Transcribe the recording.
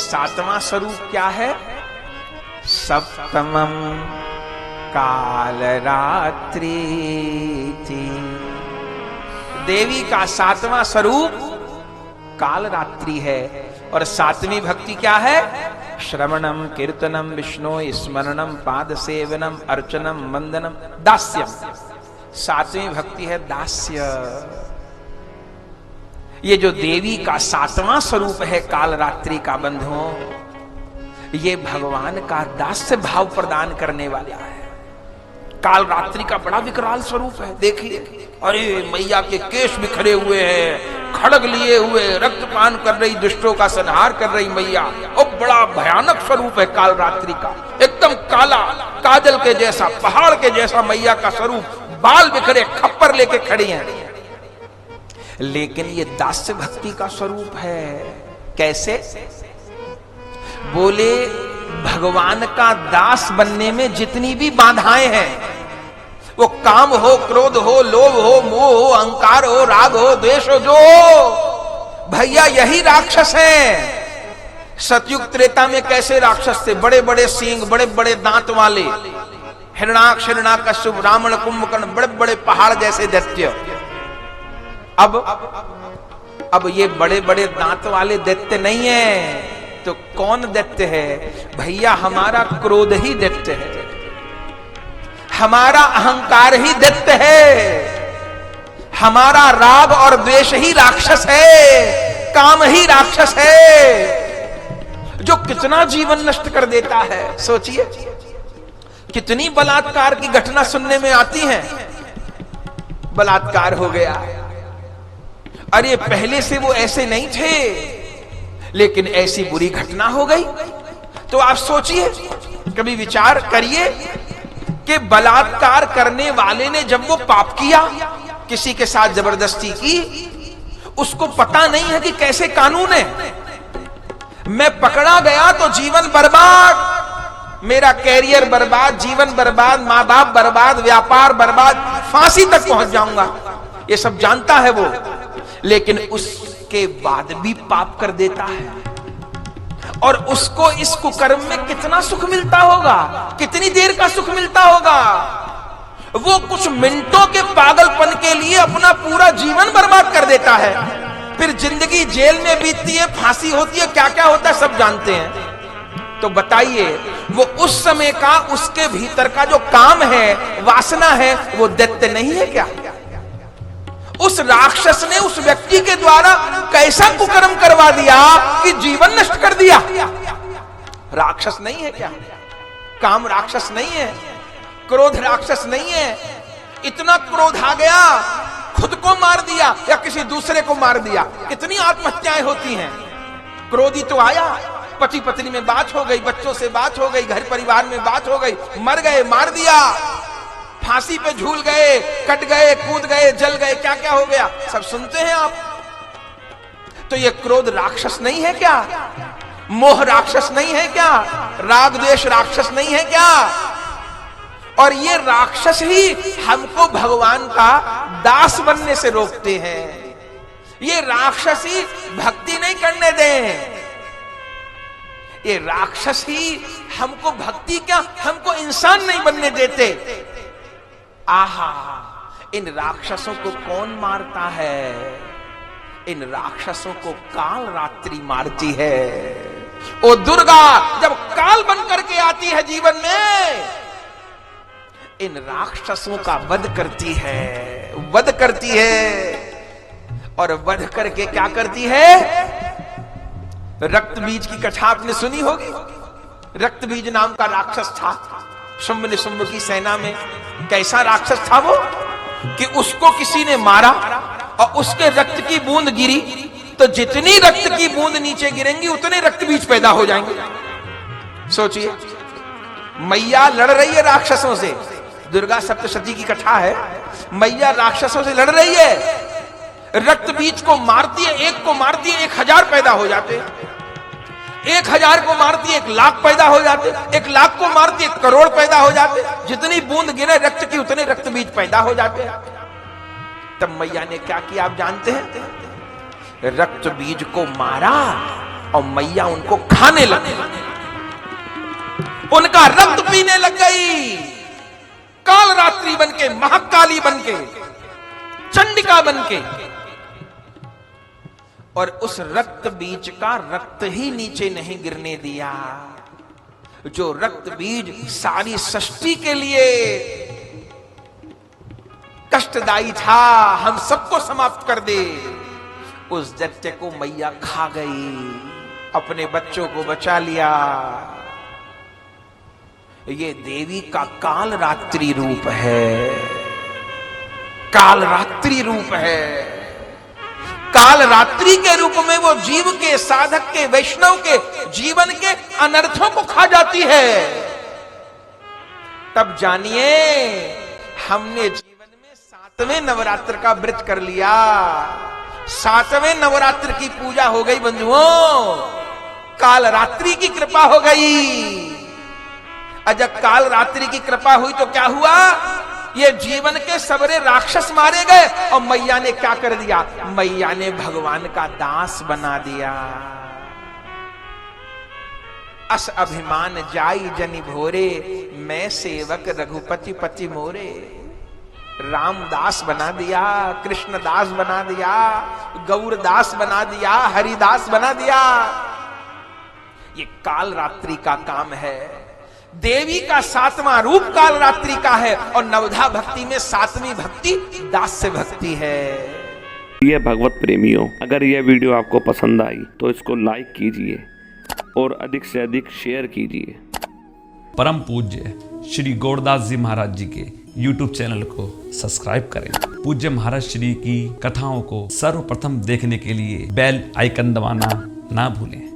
सातवां स्वरूप क्या है? सप्तमम काल रात्रि थी। देवी का सातवां स्वरूप काल रात्रि है। और सातवीं भक्ति क्या है? श्रवणम कीर्तनम विष्णु स्मरणम पाद सेवनम अर्चनम वंदनम दास्यम। सातवीं भक्ति है दास्य। ये जो देवी का सातवां स्वरूप है काल रात्रि का बंधुओं, ये भगवान का दास्य भाव प्रदान करने वाला है। काल रात्रि का बड़ा विकराल स्वरूप है। देखिए, अरे मैया के केश बिखरे हुए हैं, खड़ग लिए हुए, रक्तपान कर रही, दुष्टों का संहार कर रही मैया। और बड़ा भयानक स्वरूप है काल रात्रि का, एकदम काला, काजल के जैसा, पहाड़ के जैसा मैया का स्वरूप। बाल बिखरे, खप्पर लेके खड़ी हैं। लेकिन ये दास्य भक्ति का स्वरूप है। कैसे? बोले भगवान का दास बनने में जितनी भी बाधाएं हैं, वो काम हो, क्रोध हो, लोभ हो, मोह हो, अहंकार हो, राग हो, द्वेष हो, जो हो, भैया यही राक्षस हैं। सतयुग त्रेता में कैसे राक्षस थे? बड़े बड़े सींग, बड़े बड़े दांत वाले, हिरणाक्ष, हिरण्याकश्यप, रावण, कुंभकर्ण, बड़े बड़े पहाड़ जैसे दैत्य। अब ये बड़े बड़े दांत वाले दैत्य नहीं है, तो कौन दैत्य है? भैया हमारा क्रोध ही दैत्य है, हमारा अहंकार ही दैत्य है, हमारा राग और द्वेष ही राक्षस है, काम ही राक्षस है, जो कितना जीवन नष्ट कर देता है। सोचिए, कितनी बलात्कार की घटना सुनने में आती है। बलात्कार हो गया, अरे पहले से वो ऐसे नहीं थे, लेकिन ऐसी बुरी घटना हो गई। तो आप सोचिए, कभी विचार करिए कि बलात्कार करने वाले ने जब वो पाप किया, किसी के साथ जबरदस्ती की, उसको पता नहीं है कि कैसे कानून है। मैं पकड़ा गया तो जीवन बर्बाद, मेरा कैरियर बर्बाद, जीवन बर्बाद, मां बाप बर्बाद, व्यापार बर्बाद, फांसी तक पहुंच जाऊंगा। ये सब जानता है वो, लेकिन उसके बाद भी पाप कर देता है। और उसको इस कुकर्म में कितना सुख मिलता होगा, कितनी देर का सुख मिलता होगा। वो कुछ मिनटों के पागलपन के लिए अपना पूरा जीवन बर्बाद कर देता है। फिर जिंदगी जेल में बीतती है, फांसी होती है, क्या क्या होता है सब जानते हैं। तो बताइए, वो उस समय का, उसके भीतर का जो काम है, वासना है, वो दैत्य नहीं है क्या? उस राक्षस ने उस व्यक्ति के द्वारा कैसा कुकर्म करवा दिया कि जीवन नष्ट कर दिया। राक्षस नहीं है क्या? काम राक्षस नहीं है, क्रोध राक्षस नहीं है। इतना क्रोध आ गया, खुद को मार दिया या किसी दूसरे को मार दिया। कितनी आत्महत्याएं होती हैं। क्रोधी तो आया, पति पत्नी में बात हो गई, बच्चों से बात हो गई, घर परिवार में बात हो गई, मर गए, मार दिया, फांसी पे झूल गए, कट गए, कूद गए, जल गए, क्या क्या हो गया, सब सुनते हैं आप। तो ये क्रोध राक्षस नहीं है क्या? मोह राक्षस नहीं है क्या? राग द्वेष राक्षस नहीं है क्या? और ये राक्षस ही हमको भगवान का दास बनने से रोकते हैं। ये राक्षस ही भक्ति नहीं करने दें। ये राक्षस ही हमको भक्ति क्या, हमको इंसान नहीं बनने देते। आहा, इन राक्षसों को कौन मारता है? इन राक्षसों को काल रात्रि मारती है। ओ दुर्गा जब काल बन करके आती है जीवन में, इन राक्षसों का वध करती है, वध करती है। और वध करके क्या करती है? रक्त बीज की कथा आपने सुनी होगी। रक्त बीज नाम का राक्षस था शुंभ निशुंभ की सेना में। कैसा राक्षस था वो कि उसको किसी ने मारा और उसके रक्त की बूंद गिरी, तो जितनी रक्त की बूंद नीचे गिरेंगी उतने रक्त बीज पैदा हो जाएंगे। सोचिए, मैया लड़ रही है राक्षसों से। दुर्गा सप्तशती की कथा है, मैया राक्षसों से लड़ रही है, रक्त बीज को मारती है, एक को मारती है 1000 पैदा हो जाते, 1000 को मारती है 1,00,000 पैदा हो जाते, 1,00,000 को मारती है 1 करोड़ पैदा हो जाते। जितनी बूंद गिरे रक्त की उतने रक्त बीज पैदा हो जाते। तब मैया ने क्या किया आप जानते हैं? रक्त बीज को मारा और मैया उनको खाने लग गई, उनका रक्त पीने लग गई। काल रात्रि बनके, महाकाली बनके, चंडिका बनके, और उस रक्त बीज का रक्त ही नीचे नहीं गिरने दिया। जो रक्त बीज सारी सृष्टि के लिए कष्टदायी था, हम सबको समाप्त कर दे, उस दैत्य को मैया खा गई, अपने बच्चों को बचा लिया। ये देवी का काल रात्रि रूप है, काल रात्रि रूप है। काल रात्रि के रूप में वो जीव के, साधक के, वैष्णव के जीवन के अनर्थों को खा जाती है। तब जानिए हमने जीवन में 7वें नवरात्र का व्रत कर लिया, 7वें नवरात्र की पूजा हो गई बंधुओं, काल रात्रि की कृपा हो गई। जब काल रात्रि की कृपा हुई तो क्या हुआ, ये जीवन के सबरे राक्षस मारे गए, और मैया ने क्या कर दिया, मैया ने भगवान का दास बना दिया। अस अभिमान जाई जनि भोरे, मैं सेवक रघुपति पति मोरे। रामदास बना दिया, कृष्णदास बना दिया, गौरदास बना दिया, हरिदास बना दिया। ये काल रात्रि का काम है। देवी का 7वां रूप काल रात्रि का है, और नवधा भक्ति में 7वीं भक्ति दास्य भक्ति है। ये भगवत प्रेमियों, अगर यह वीडियो आपको पसंद आई तो इसको लाइक कीजिए और अधिक से अधिक शेयर कीजिए। परम पूज्य श्री गौरदास जी महाराज जी के YouTube चैनल को सब्सक्राइब करें। पूज्य महाराज श्री की कथाओं को सर्वप्रथम देखने के लिए बेल आइकन दबाना ना भूलें।